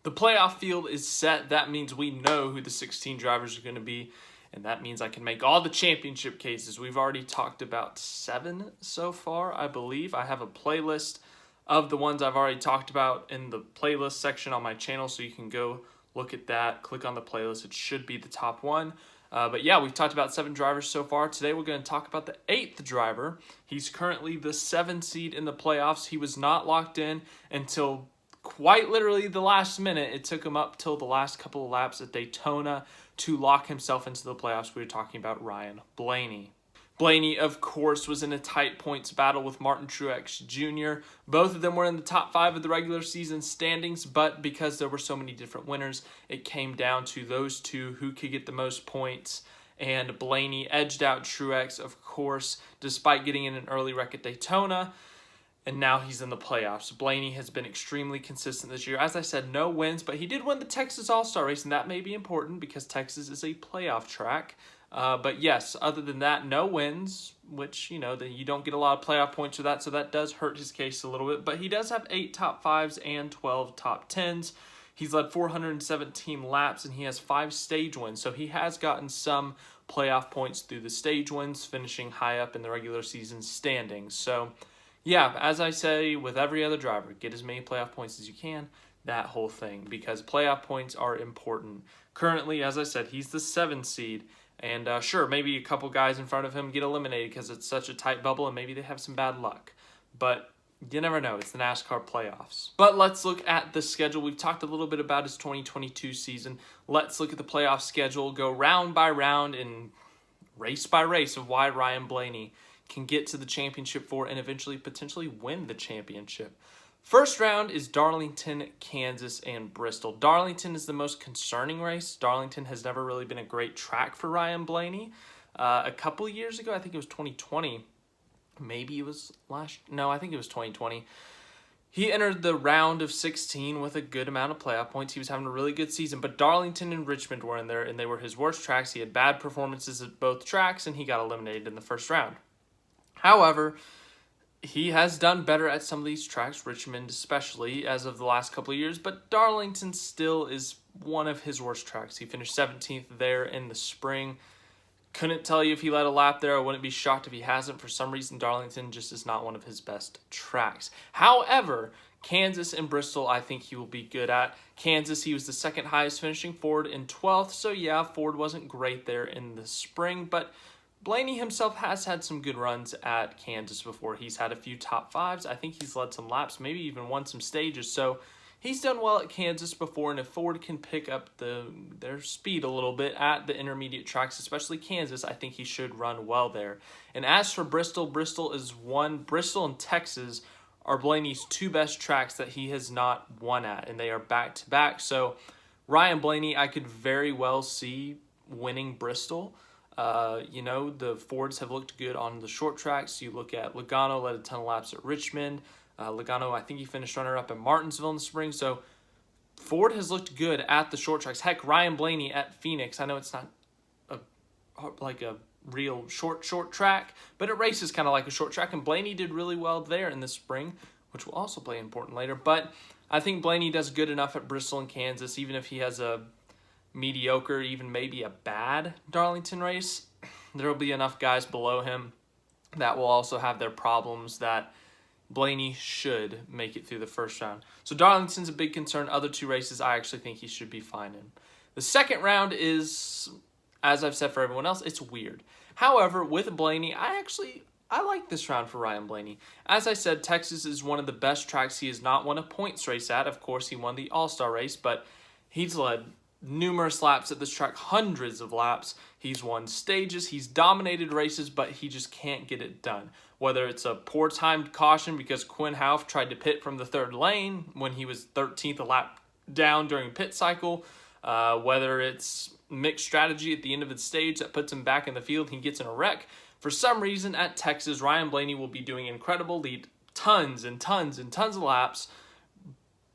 The playoff field is set. That means we know who the 16 drivers are going to be, and that means I can make all the championship cases. We've already talked about 7 so far, I believe. I have a playlist of the ones I've already talked about in the playlist section on my channel, so you can go look at that, click on the playlist. It should be the top one. But yeah, we've talked about 7 drivers so far. Today we're going to talk about the 8th driver. He's currently the 7th seed in the playoffs. He was not locked in until quite literally the last minute. It took him up till the last couple of laps at Daytona to lock himself into the playoffs. We were talking about Ryan Blaney. Blaney, of course, was in a tight points battle with Martin Truex Jr. Both of them were in the top 5 of the regular season standings, but because there were so many different winners, it came down to those two who could get the most points. And Blaney edged out Truex, of course, despite getting in an early wreck at Daytona. And now he's in the playoffs. Blaney has been extremely consistent this year. As I said, no wins, but he did win the Texas All-Star race, and that may be important because Texas is a playoff track. But yes, other than that, no wins, which, you don't get a lot of playoff points for that, so that does hurt his case a little bit. But he does have 8 top 5s and 12 top 10s. He's led 417 laps, and he has 5 stage wins. So he has gotten some playoff points through the stage wins, finishing high up in the regular season standings. So yeah, as I say with every other driver, get as many playoff points as you can, that whole thing, because playoff points are important. Currently, as I said, he's the 7th seed. And sure, maybe a couple guys in front of him get eliminated because it's such a tight bubble and maybe they have some bad luck. But you never know. It's the NASCAR playoffs. But let's look at the schedule. We've talked a little bit about his 2022 season. Let's look at the playoff schedule, go round by round and race by race of why Ryan Blaney can get to the championship four and eventually potentially win the championship. First round is Darlington, Kansas, and Bristol. Darlington is the most concerning race. Darlington has never really been a great track for Ryan Blaney. A couple years ago, I think it was 2020. Maybe it was I think it was 2020. He entered the round of 16 with a good amount of playoff points. He was having a really good season, but Darlington and Richmond were in there, and they were his worst tracks. He had bad performances at both tracks, and he got eliminated in the first round. However, he has done better at some of these tracks, Richmond especially, as of the last couple of years, but Darlington still is one of his worst tracks. He finished 17th there in the spring. Couldn't tell you if he led a lap there. I wouldn't be shocked if he hasn't. For some reason, Darlington just is not one of his best tracks. However, Kansas and Bristol, I think he will be good at. Kansas, he was the 2nd highest, finishing Ford in 12th. So yeah, Ford wasn't great there in the spring, but Blaney himself has had some good runs at Kansas before. He's had a few top 5s. I think he's led some laps, maybe even won some stages. So he's done well at Kansas before, and if Ford can pick up their speed a little bit at the intermediate tracks, especially Kansas, I think he should run well there. And as for Bristol, Bristol and Texas are Blaney's 2 best tracks that he has not won at, and they are back-to-back. So Ryan Blaney, I could very well see winning Bristol. The Fords have looked good on the short tracks. You look at Logano, led a ton of laps at Richmond. Logano, I think he finished runner-up at Martinsville in the spring. So Ford has looked good at the short tracks. Heck, Ryan Blaney at Phoenix. I know it's not like a real short track, but it races kind of like a short track. And Blaney did really well there in the spring, which will also play important later. But I think Blaney does good enough at Bristol and Kansas, even if he has a mediocre, even maybe a bad Darlington race. There will be enough guys below him that will also have their problems that Blaney should make it through the first round. So Darlington's a big concern. Other 2 races, I actually think he should be fine in. The second round is, as I've said for everyone else, it's weird. However, with Blaney, I like this round for Ryan Blaney. As I said, Texas is one of the best tracks he has not won a points race at. Of course, he won the All-Star race, but he's led numerous laps at this track, hundreds of laps. He's won stages, he's dominated races, but he just can't get it done. Whether it's a poor timed caution because Quinn Houff tried to pit from the 3rd lane when he was 13th a lap down during pit cycle, whether it's mixed strategy at the end of the stage that puts him back in the field, he gets in a wreck. For some reason at Texas, Ryan Blaney will be doing incredible, lead tons and tons and tons of laps,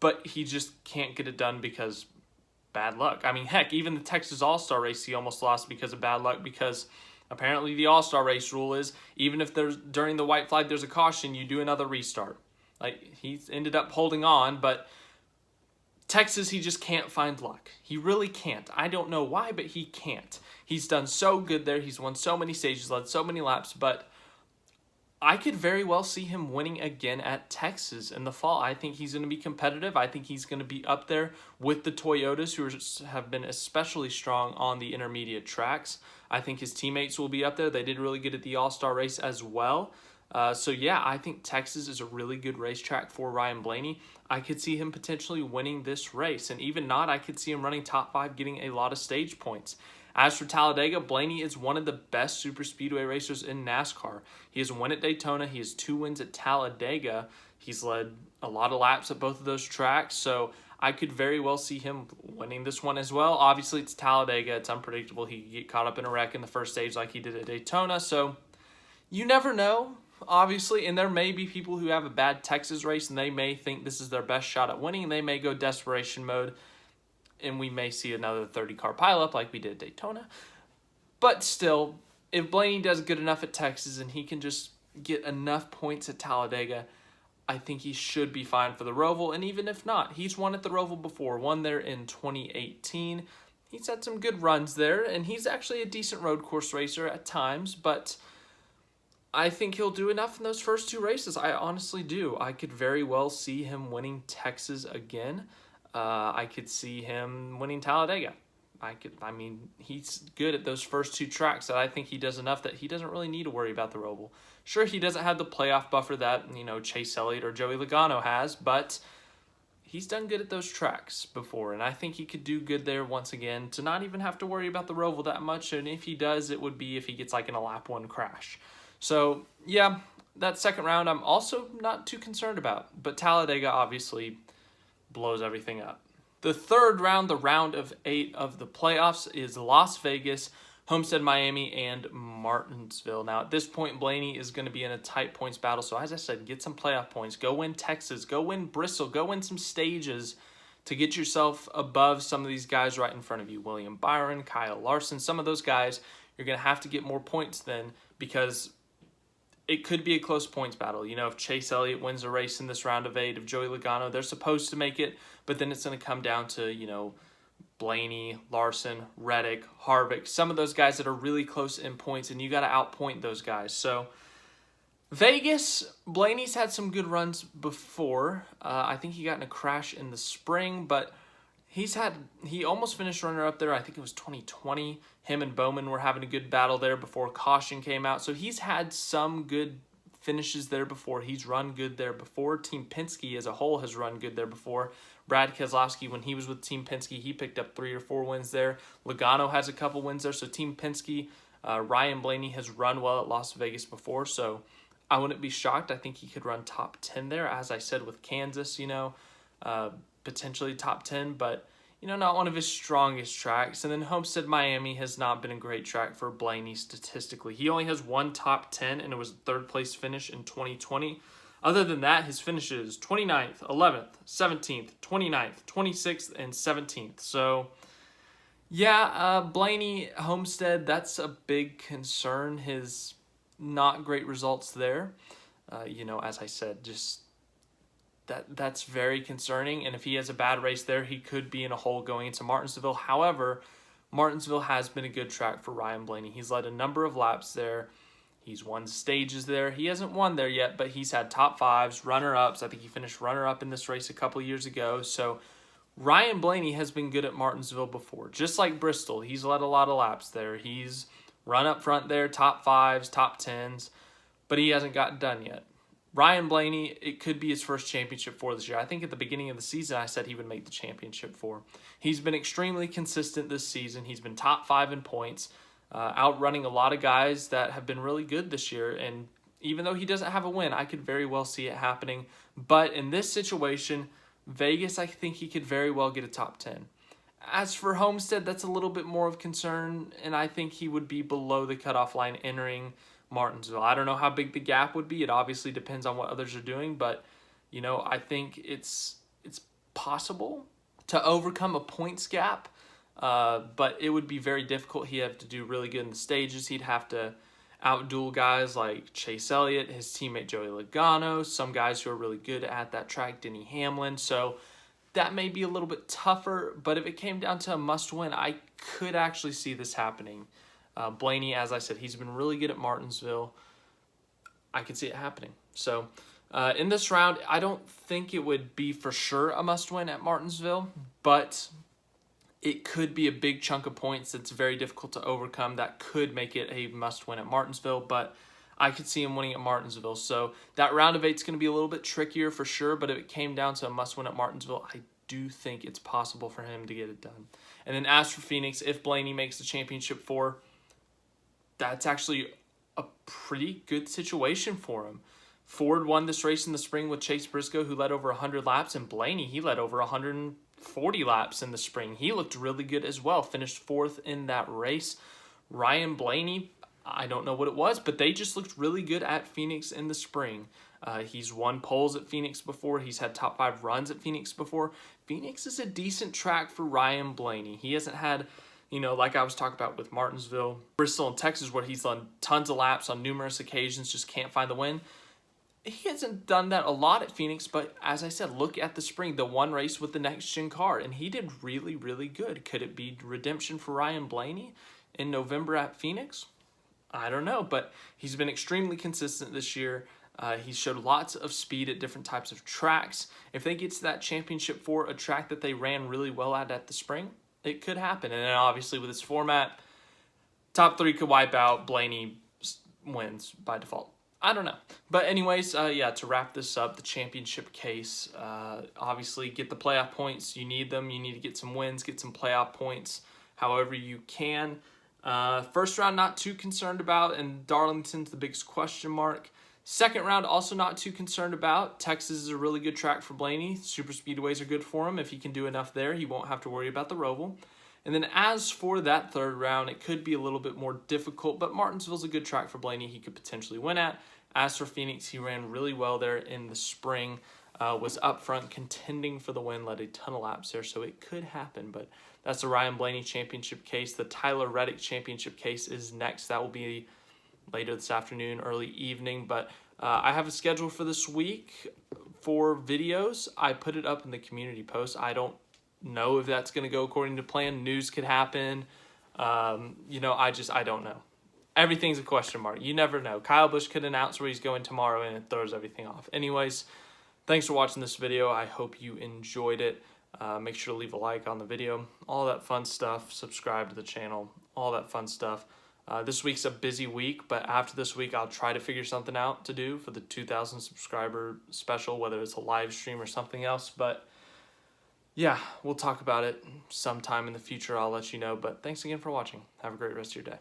but he just can't get it done because bad luck. I mean, heck, even the Texas All-Star race, he almost lost because of bad luck, because apparently the All-Star race rule is even if there's during the white flag there's a caution, you do another restart. Like, he ended up holding on, but Texas, he just can't find luck. He really can't. I don't know why, but he can't. He's done so good there. He's won so many stages, led so many laps, but I could very well see him winning again at Texas in the fall. I think he's going to be competitive. I think he's going to be up there with the Toyotas, who have been especially strong on the intermediate tracks. I think his teammates will be up there. They did really good at the All-Star race as well. So yeah, I think Texas is a really good racetrack for Ryan Blaney. I could see him potentially winning this race, and even not, I could see him running top 5, getting a lot of stage points. As for Talladega, Blaney is one of the best super speedway racers in NASCAR. He has won at Daytona. He has 2 wins at Talladega. He's led a lot of laps at both of those tracks, so I could very well see him winning this one as well. Obviously, it's Talladega. It's unpredictable. He could get caught up in a wreck in the first stage like he did at Daytona, so you never know, obviously, and there may be people who have a bad Texas race, and they may think this is their best shot at winning, and they may go desperation mode, and we may see another 30-car pileup like we did at Daytona. But still, if Blaney does good enough at Texas and he can just get enough points at Talladega, I think he should be fine for the Roval. And even if not, he's won at the Roval before, won there in 2018. He's had some good runs there, and he's actually a decent road course racer at times, but I think he'll do enough in those first 2 races. I honestly do. I could very well see him winning Texas again. I could see him winning Talladega. He's good at those first 2 tracks that I think he does enough that he doesn't really need to worry about the Roval. Sure, he doesn't have the playoff buffer that, Chase Elliott or Joey Logano has, but he's done good at those tracks before, and I think he could do good there once again to not even have to worry about the Roval that much, and if he does, it would be if he gets in a lap 1 crash. So, yeah, that second round I'm also not too concerned about, but Talladega obviously blows everything up. The third round, the round of 8 of the playoffs, is Las Vegas, Homestead, Miami, and Martinsville. Now, at this point, Blaney is going to be in a tight points battle, so as I said, get some playoff points. Go win Texas. Go win Bristol. Go win some stages to get yourself above some of these guys right in front of you. William Byron, Kyle Larson, some of those guys, you're going to have to get more points then, because it could be a close points battle. If Chase Elliott wins a race in this round of 8, if Joey Logano, they're supposed to make it, but then it's going to come down to, Blaney, Larson, Reddick, Harvick, some of those guys that are really close in points, and you got to outpoint those guys. So Vegas, Blaney's had some good runs before. I think he got in a crash in the spring, but he almost finished runner-up there. I think it was 2020. Him and Bowman were having a good battle there before caution came out. So he's had some good finishes there before. He's run good there before. Team Penske as a whole has run good there before. Brad Keselowski, when he was with Team Penske, he picked up 3 or 4 wins there. Logano has a couple wins there. So Team Penske, Ryan Blaney has run well at Las Vegas before. So I wouldn't be shocked. I think he could run top 10 there. As I said with Kansas, potentially top 10, but not one of his strongest tracks. And then Homestead, Miami has not been a great track for Blaney statistically. He only has 1 top 10, and it was a 3rd place finish in 2020. Other than that, his finishes 29th, 11th, 17th, 29th, 26th, and 17th. So, yeah, Blaney, Homestead, that's a big concern. His not great results there. As I said, just that's very concerning, and if he has a bad race there, he could be in a hole going into Martinsville. However, Martinsville has been a good track for Ryan Blaney. He's led a number of laps there. He's won stages there. He hasn't won there yet, but he's had top 5s, runner-ups. I think he finished runner-up in this race a couple years ago. So Ryan Blaney has been good at Martinsville before. Just like Bristol, he's led a lot of laps there. He's run up front there, top 5s, top 10s, but he hasn't gotten done yet. Ryan Blaney, it could be his first championship for this year. I think at the beginning of the season, I said he would make the championship for. He's been extremely consistent this season. He's been top 5 in points, outrunning a lot of guys that have been really good this year. And even though he doesn't have a win, I could very well see it happening. But in this situation, Vegas, I think he could very well get a top 10. As for Homestead, that's a little bit more of concern, and I think he would be below the cutoff line entering Martinsville. I don't know how big the gap would be. It obviously depends on what others are doing, but I think it's possible to overcome a points gap, but it would be very difficult. He'd have to do really good in the stages. He'd have to outduel guys like Chase Elliott, his teammate Joey Logano, some guys who are really good at that track, Denny Hamlin. So that may be a little bit tougher, but if it came down to a must-win, I could actually see this happening. Blaney, as I said, he's been really good at Martinsville. I could see it happening. So in this round, I don't think it would be for sure a must-win at Martinsville, but it could be a big chunk of points that's very difficult to overcome that could make it a must-win at Martinsville, but I could see him winning at Martinsville. So that round of 8 is going to be a little bit trickier for sure, but if it came down to a must-win at Martinsville, I do think it's possible for him to get it done. And then as for Phoenix, if Blaney makes the championship 4, that's actually a pretty good situation for him. Ford won this race in the spring with Chase Briscoe, who led over 100 laps, and Blaney, he led over 140 laps in the spring. He looked really good as well, finished 4th in that race. Ryan Blaney, I don't know what it was, but they just looked really good at Phoenix in the spring. He's won poles at Phoenix before. He's had top 5 runs at Phoenix before. Phoenix is a decent track for Ryan Blaney. He hasn't had, like I was talking about with Martinsville, Bristol, and Texas, where he's done tons of laps on numerous occasions, just can't find the win. He hasn't done that a lot at Phoenix, but as I said, look at the spring, the one race with the next-gen car, and he did really, really good. Could it be redemption for Ryan Blaney in November at Phoenix? I don't know, but he's been extremely consistent this year. He's showed lots of speed at different types of tracks. If they get to that championship for a track that they ran really well at the spring, it could happen. And then obviously with this format, top 3 could wipe out. Blaney wins by default. I don't know. But anyways, to wrap this up, the championship case, obviously get the playoff points. You need them. You need to get some wins, get some playoff points however you can. First round, not too concerned about, and Darlington's the biggest question mark. Second round, also not too concerned about. Texas is a really good track for Blaney. Super speedways are good for him. If he can do enough there, he won't have to worry about the Roval. And then as for that third round, it could be a little bit more difficult, but Martinsville's a good track for Blaney he could potentially win at. As for Phoenix, he ran really well there in the spring, was up front contending for the win, led a ton of laps there, so it could happen. But that's the Ryan Blaney championship case. The Tyler Reddick championship case is next. That will be later this afternoon, early evening. But I have a schedule for this week for videos. I put it up in the community post. I don't know if that's going to go according to plan. News could happen. I don't know. Everything's a question mark. You never know. Kyle Busch could announce where he's going tomorrow and it throws everything off. Anyways, thanks for watching this video. I hope you enjoyed it. Make sure to leave a like on the video. All that fun stuff. Subscribe to the channel. All that fun stuff. This week's a busy week, but after this week, I'll try to figure something out to do for the 2,000 subscriber special, whether it's a live stream or something else. But yeah, we'll talk about it sometime in the future. I'll let you know. But thanks again for watching. Have a great rest of your day.